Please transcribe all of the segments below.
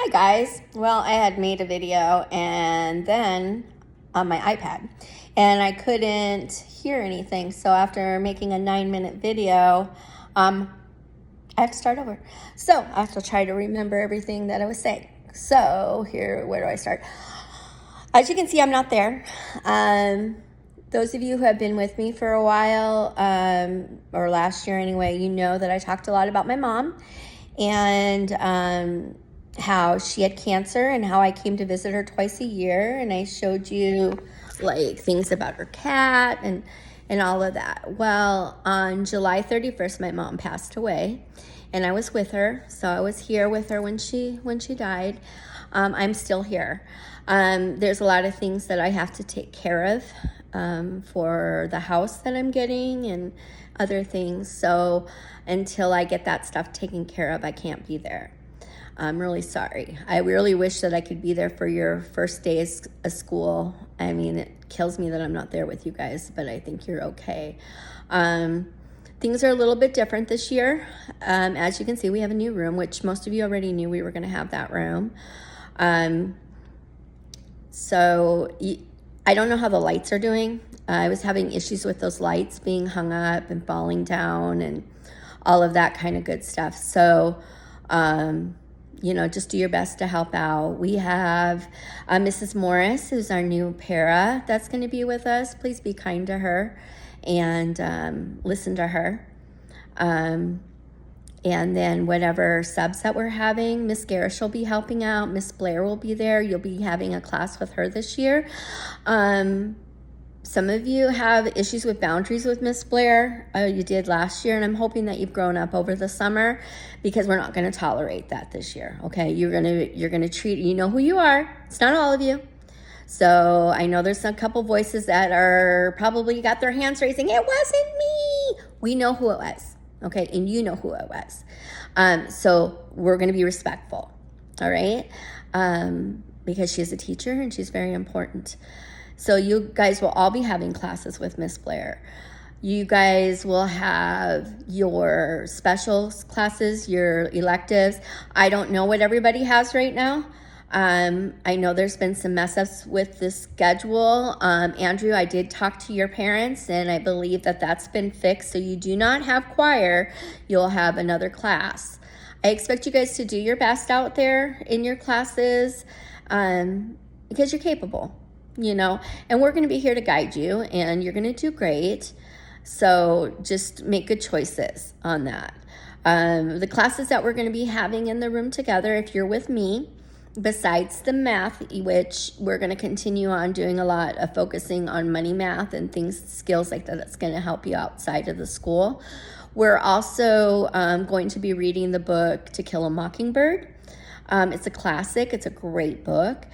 Hi guys. Well, I had made a video and then on my iPad and I couldn't hear anything. So after making a 9-minute video, I had to start over. So I have to try to remember everything that I was saying. So here, where do I start? As you can see, I'm not there. Those of you who have been with me for a while, or last year anyway, you know that I talked a lot about my mom and how she had cancer and how I came to visit her twice a year. And I showed you like things about her cat and all of that. Well, on July 31st, my mom passed away and I was with her. So I was here with her when she died. I'm still here. There's a lot of things that I have to take care of for the house that I'm getting and other things. So until I get that stuff taken care of, I can't be there. I'm really sorry. I really wish that I could be there for your first day of school. I mean, it kills me that I'm not there with you guys, but I think you're okay. Things are a little bit different this year. As you can see, we have a new room, which most of you already knew we were going to have that room. So I don't know how the lights are doing. I was having issues with those lights being hung up and falling down and all of that kind of good stuff. So, just do your best to help out. We have Mrs. Morris, who's our new para that's going to be with us. Please be kind to her and listen to her. And then whatever subs that we're having, Miss Garish will be helping out. Miss Blair will be there. You'll be having a class with her this year. Some of you have issues with boundaries with Miss Blair. You did last year, and I'm hoping that you've grown up over the summer because we're not going to tolerate that this year. Okay, you're gonna treat. You know who you are. It's not all of you. So I know there's a couple voices that are probably got their hands raising. It wasn't me. We know who it was. Okay, and you know who it was. So we're going to be respectful. All right, because she's a teacher and she's very important. So you guys will all be having classes with Miss Blair. You guys will have your special classes, your electives. I don't know what everybody has right now. I know there's been some mess ups with the schedule. Andrew, I did talk to your parents and I believe that that's been fixed. So you do not have choir. You'll have another class. I expect you guys to do your best out there in your classes because you're capable. And we're going to be here to guide you and you're going to do great. So just make good choices on that. The classes that we're going to be having in the room together, if you're with me, besides the math, which we're going to continue on doing a lot of focusing on money math and skills like that, that's going to help you outside of the school. We're also going to be reading the book To Kill a Mockingbird. It's a classic. It's a great book.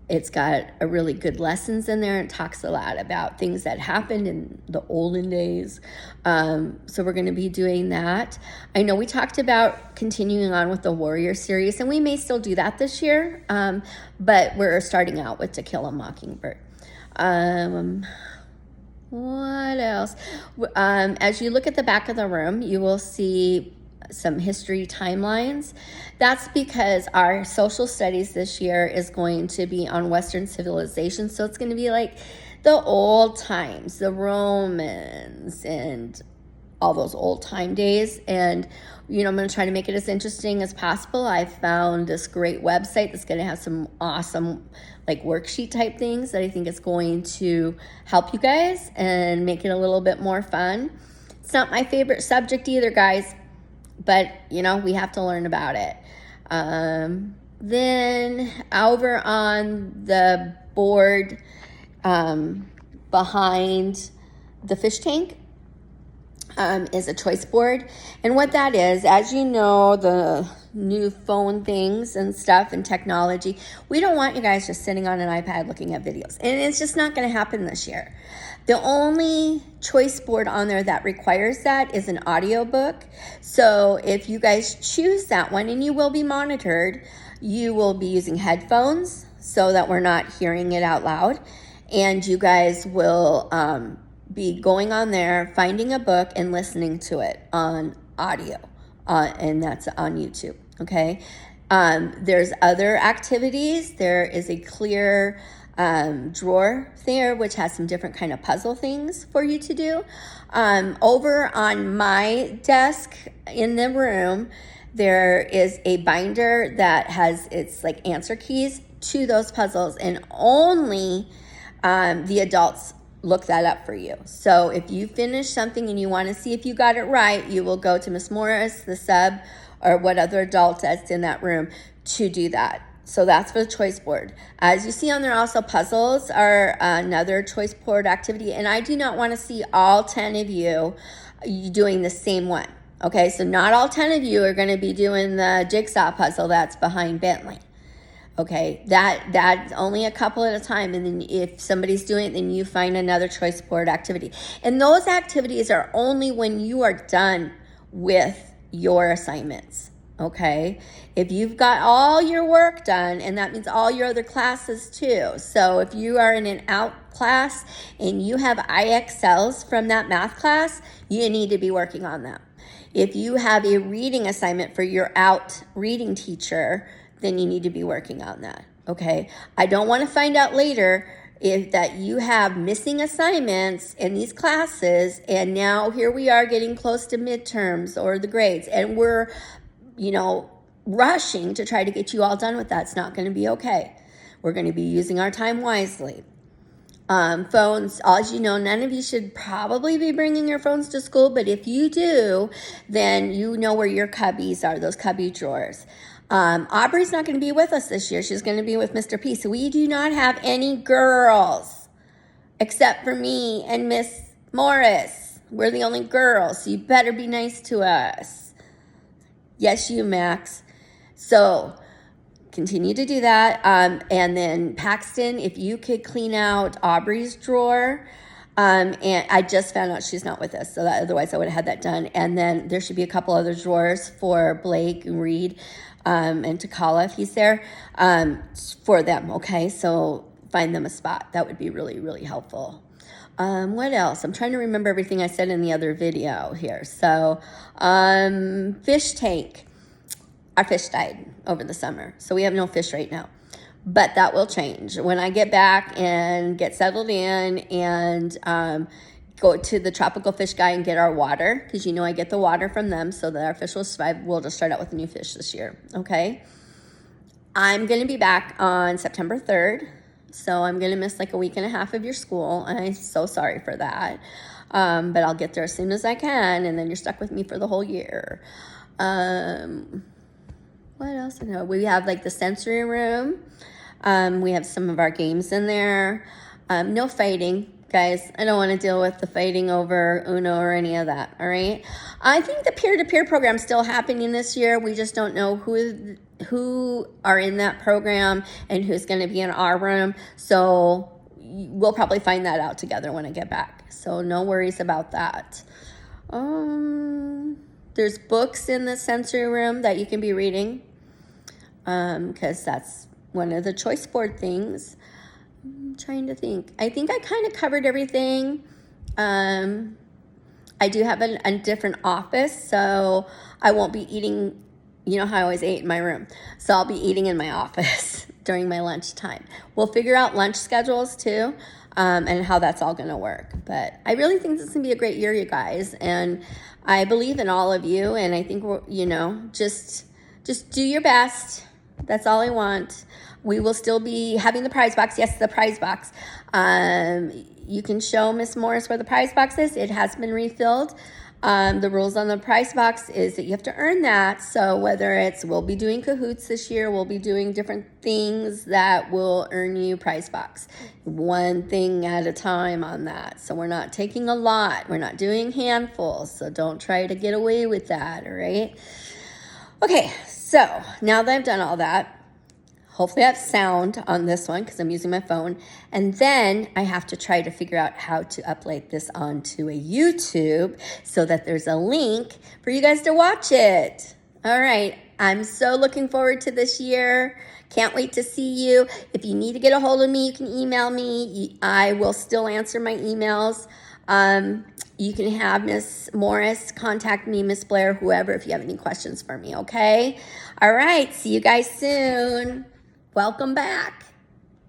It's got a really good lessons in there and talks a lot about things that happened in the olden days. So we're going to be doing that. I know we talked about continuing on with the Warrior series, and we may still do that this year, but we're starting out with To Kill a Mockingbird. What else? As you look at the back of the room, you will see some history timelines. That's because our social studies this year is going to be on Western civilization. So it's going to be like the old times, the Romans and all those old time days. And, I'm going to try to make it as interesting as possible. I found this great website that's going to have some awesome worksheet type things that I think is going to help you guys and make it a little bit more fun. It's not my favorite subject either, guys. But, we have to learn about it. Then over on the board behind the fish tank is a choice board. And what that is, as you know, the new phone things and stuff and technology, we don't want you guys just sitting on an iPad looking at videos. And it's just not going to happen this year. The only choice board on there that requires that is an audiobook. So if you guys choose that one, and you will be monitored, you will be using headphones so that we're not hearing it out loud. And you guys will be going on there, finding a book and listening to it on audio. And that's on YouTube. Okay. There's other activities. There is a clear drawer there, which has some different kind of puzzle things for you to do. Over on my desk in the room, there is a binder that has its like answer keys to those puzzles, and only the adults look that up for you. So if you finish something and you want to see if you got it right, you will go to Miss Morris, the sub, or what other adult that's in that room to do that. So that's for the choice board. As you see on there, also puzzles are another choice board activity, and I do not want to see all 10 of you doing the same one. Okay, so not all 10 of you are going to be doing the jigsaw puzzle that's behind Bentley. Okay, that's only a couple at a time, and then if somebody's doing it, then you find another choice board activity. And those activities are only when you are done with your assignments. Okay, if you've got all your work done, and that means all your other classes too. So if you are in an out class and you have IXLs from that math class, you need to be working on them. If you have a reading assignment for your out reading teacher, then you need to be working on that. Okay, I don't want to find out later if that you have missing assignments in these classes, and now here we are getting close to midterms or the grades, and we're rushing to try to get you all done with that. It's not going to be okay. We're going to be using our time wisely. Phones, as you know, none of you should probably be bringing your phones to school, but if you do, then you know where your cubbies are, those cubby drawers. Aubrey's not going to be with us this year. She's going to be with Mr. P. So we do not have any girls except for me and Miss Morris. We're the only girls, so you better be nice to us. Yes, you, Max. So continue to do that. And then Paxton, if you could clean out Aubrey's drawer. And I just found out she's not with us, so that otherwise I would have had that done. And then there should be a couple other drawers for Blake and Reed and Takala if he's there for them. Okay, so find them a spot. That would be really, really helpful. What else? I'm trying to remember everything I said in the other video here. So, fish tank. Our fish died over the summer, so we have no fish right now. But that will change when I get back and get settled in and go to the tropical fish guy and get our water, because I get the water from them so that our fish will survive. We'll just start out with a new fish this year, okay? I'm going to be back on September 3rd. So I'm going to miss like a week and a half of your school, and I'm so sorry for that. But I'll get there as soon as I can, and then you're stuck with me for the whole year. What else? I know we have like the sensory room. We have some of our games in there. No fighting, guys. I don't want to deal with the fighting over Uno or any of that, all right? I think the peer-to-peer program's still happening this year. We just don't know who are in that program and who's going to be in our room. So we'll probably find that out together when I get back. So no worries about that. There's books in the sensory room that you can be reading because that's one of the choice board things. I'm trying to think. I think I kind of covered everything. I do have a different office, so I won't be eating, how I always ate in my room. So I'll be eating in my office during my lunch time. We'll figure out lunch schedules too, and how that's all going to work. But I really think this is going to be a great year, you guys. And I believe in all of you. And I think, just do your best. That's all I want. We will still be having the prize box. Yes, the prize box. You can show Miss Morris where the prize box is. It has been refilled. The rules on the prize box is that you have to earn that. So whether we'll be doing Kahoots this year, we'll be doing different things that will earn you prize box. One thing at a time on that. So we're not taking a lot. We're not doing handfuls. So don't try to get away with that, all right? Okay, so now that I've done all that, hopefully I have sound on this one because I'm using my phone. And then I have to try to figure out how to upload this onto a YouTube so that there's a link for you guys to watch it. All right. I'm so looking forward to this year. Can't wait to see you. If you need to get a hold of me, you can email me. I will still answer my emails. You can have Miss Morris contact me, Miss Blair, whoever, if you have any questions for me, okay? All right, see you guys soon. Welcome back.